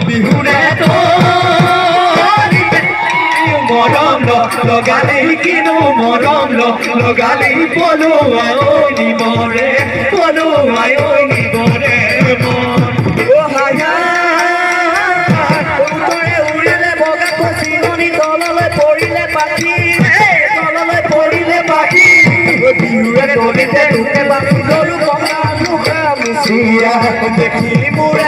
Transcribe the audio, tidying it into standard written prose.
বিহুৰে মৰম লগালি কিনো মৰম লগালি পলুৱাই নিবৰে পলুৱাই নিবৰে মন উত্তৰে উৰিলে বগা চিৰণি তললৈ পৰিলে পাখি তললৈ পৰিলে পাখি বিহুৰে তলিতে ৰূপে বান্ধি গৰু ককা মুচিয়া দেখি মোৰ